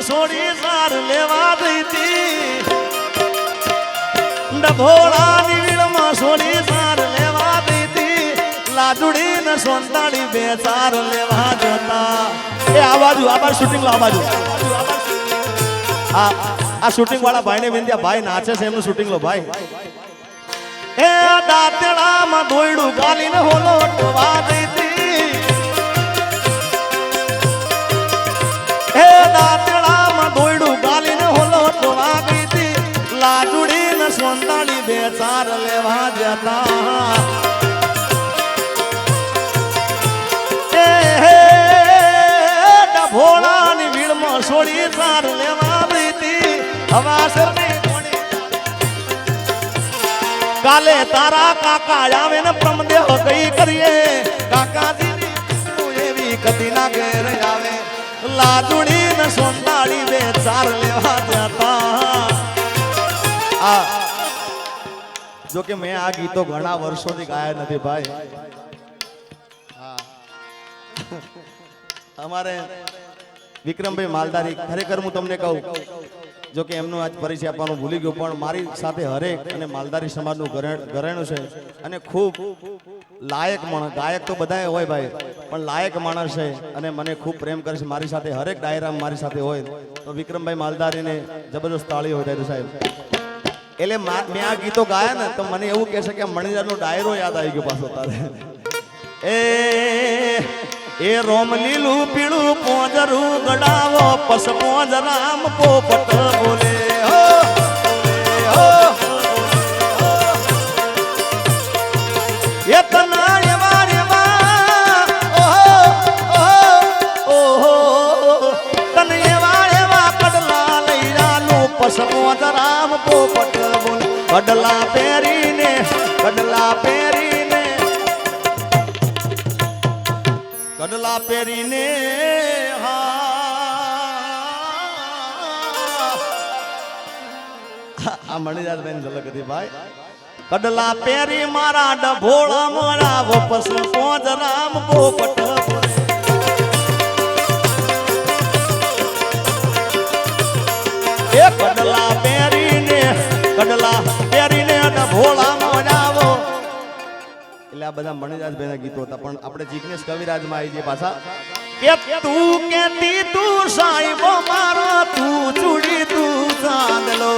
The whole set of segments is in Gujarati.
છોડી સાર લેવા દઈતી ડભોળાની વીણમાં છોડી સાર લેવા દઈતી લાજુડી ને સોંતાડી બે સાર લેવા જતા એ આ બાજુ શૂટિંગ લો આ બાજુ આ શૂટિંગ વાળા ભાઈને વિંધ્યા ભાઈ નાચે છે એમનું શૂટિંગ લો ભાઈ એ દાંતડામાં દોયડું ગાલીને હોલો ટવા દઈતી એ દાંતડામાં દોયડું ગાલીને હોલો ટવા દઈતી લાજુડી ને સોંતાડી બે ચાર લેવા જતા એ ડભોળાની વીણમાં છોડી ચાર લેવા દઈતી હવાસર કાલે તારા કાકા આવે ને પ્રમદેવ કઈ કરીએ કાકાજી એવી કદી ના ઘેર આવે લાજુડી ને સોંતાડી બે ચાર લેવા જતા જો કે મેં આ ગીતો ઘણા વર્ષોથી ગાયા નથી ભાઈ અમારે વિક્રમભાઈ માલધારી ખરેખર હું તમને કહું જો કે એમનો આજ પરિચય આપવાનું ભૂલી ગયો પણ મારી સાથે હરેક અને માલધારી સમાજનું ઘરેણું છે અને ખૂબ લાયક માણસ ગાયક તો બધાએ હોય ભાઈ પણ લાયક માણસ છે અને મને ખૂબ પ્રેમ કરે છે મારી સાથે હરેક ડાયરામાં મારી સાથે હોય તો વિક્રમભાઈ માલધારીને જબરદસ્ત તાળી હોય થાય સાહેબ એટલે મેં આ ગીતો ગાયા ને તો મને એવું કહે છે કે મણિદારનો ડાયરો યાદ આવી ગયો પાછો તારે એ રોમ લીલું પીળું પોજરું ગડાવો પસ પોજ રામ પોપટ બોલે હો એ તના એવા તન એવા કડલા લઈ રાલું પસ પોજ રામ પોપટ બોલે કડલા પહેરીને કડલા પહેરીને આ મણીદાસ બેન ઝલક હતી ભાઈ કડલા પહેરી મારા ડભોળા મારા વપસ પોજ રામ પોપટ એ કડલા પહેરીને ડભોળા મરાવો એટલે આ બધા મણિદાસ ભાઈના ગીતો હતા પણ આપણે જિગ્નેશ કવિરાજમાં આવી જઈએ પાછા કે તું કેતી તું સાહેબો મારો તું ચૂડી તું ચાંદલો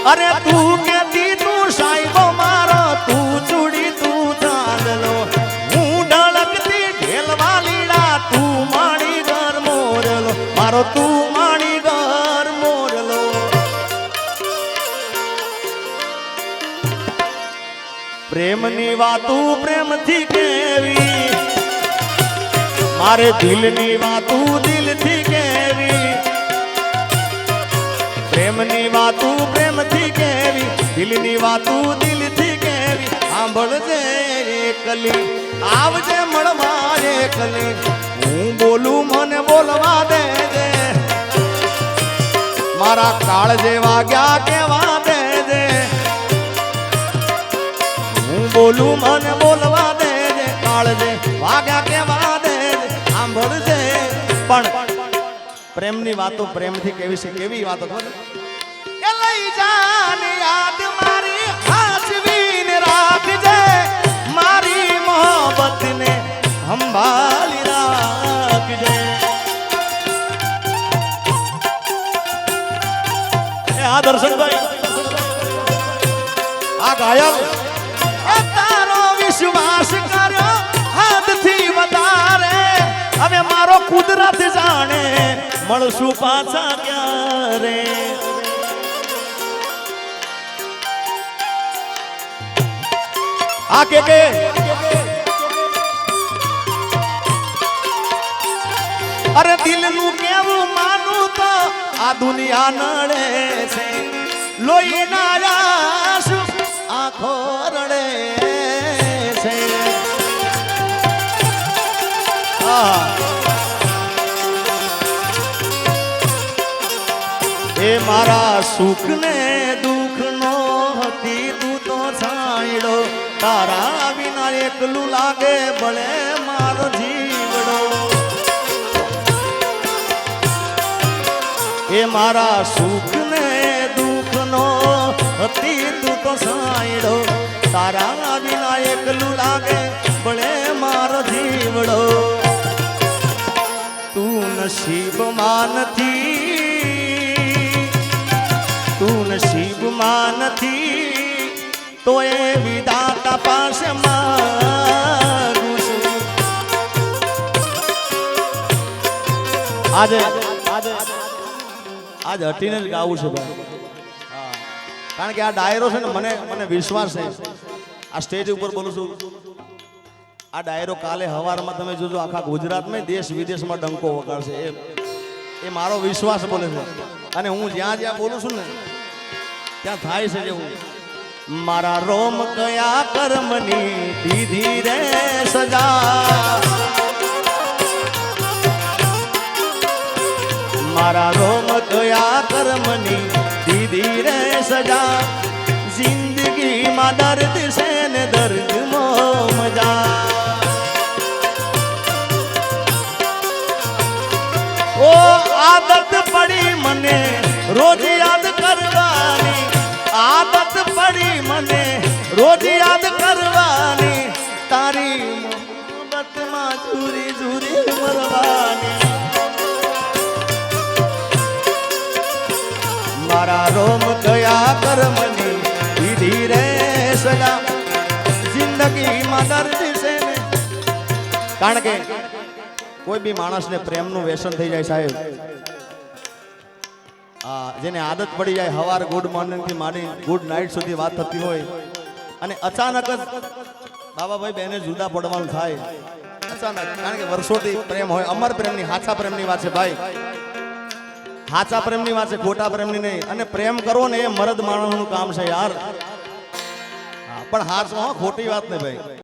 અરે તું કેતી તું સાહેબો મારો તું ચૂડી તું ચાંદલો હું ઢળકતી ઢેલવા લીડા તું માણી ઘર મોરલો મારો તું માણી ઘર મોરલો પ્રેમની વાતું પ્રેમથી કેવી મારે દિલની વાતું દિલથી કેવી પ્રેમની વાતું પ્રેમથી કેવી દિલની વાતું દિલથી કેવી સાંભળજે એકલી આવજે મળવા એકલી હું બોલું મને બોલવા દેજે મારા કાળ જેવા ગયા કેવા દેજે બોલું મને બોલવા દેજે કાળજે વાગ્યા કેવા દેજે સાંભળજે પણ પ્રેમની વાતો પ્રેમથી કેવી છે કેવી વાતો ખબર કે લઈ જાને યાદ મારી હાસવીને રાખજે મારી મોહબ્બતને સંભાળી રાખજે આ દર્શનભાઈ આ ગાયક વિશ્વાસ કર્યો હદથી વધારે હવે મારો કુદરત જાણે મળશું પાછા ક્યારે આ કે અરે દિલનું કેવું માનું તો આ દુનિયા નડે છે લોહીના આંસુ આંખો રડે છે એ મારા સુખ ને દુઃખ નો હતી તું તો છાંયડો તારા વિના એકલું લાગે ભલે મારો જીવડો એ મારા સુખ ને દુઃખ નો હતી તું તો સાંયડો તારા વિના એકલું લાગે ભલે મારો જીવડો તું નસીબમાં નથી તું નસીબમાં નથી તો એ વિધાતા પાસે માંગુ છું આજે હટીને જ ગાવું છે ભાઈ કારણ કે આ ડાયરો છે ને મને વિશ્વાસ છે આ સ્ટેજ ઉપર બોલું છું આ ડાયરો કાલે હવારમાં તમે જોજો આખા ગુજરાતમાં દેશ વિદેશમાં ડંકો વગાડશે એ મારો વિશ્વાસ બોલે છે અને હું જ્યાં જ્યાં બોલું છું ને ત્યાં થાય છે જેવું મારા રોમ કયા કર્મની દીધી રે સજા મારા રોમ કયા કર્મની દીધી રે સજા જિંદગીમાં દર્દ છે ને દર્દમાં મજા ઓ આદત પડી મને રોજ યાદ કરવાની આદત પડી મને રોજ યાદ કરવાની તારી મોહબ્બતમાં ઝૂરી ઝૂરી મરવાની મારા રોમ કયા કર્મની દીધી રે સજા જિંદગીમાં દર્દ છે ને કારણ કે કોઈ બી માણસને પ્રેમનું વ્યસન થઈ જાય સાહેબ જેને આદત પડી જાય હવાર ગુડ મોર્નિંગ થી માંડી ગુડ નાઇટ સુધી વાત થતી હોય અને અચાનક જ બાબાભાઈ બેને જુદા પડવાનું થાય અચાનક કારણ કે વર્ષોથી પ્રેમ હોય અમર પ્રેમની હાચા પ્રેમની વાત છે ભાઈ હાચા પ્રેમની વાત છે ખોટા પ્રેમની નહીં અને પ્રેમ કરવો ને એ મરદ માણસનું કામ છે યાર પણ હાચો ખોટી વાત ને ભાઈ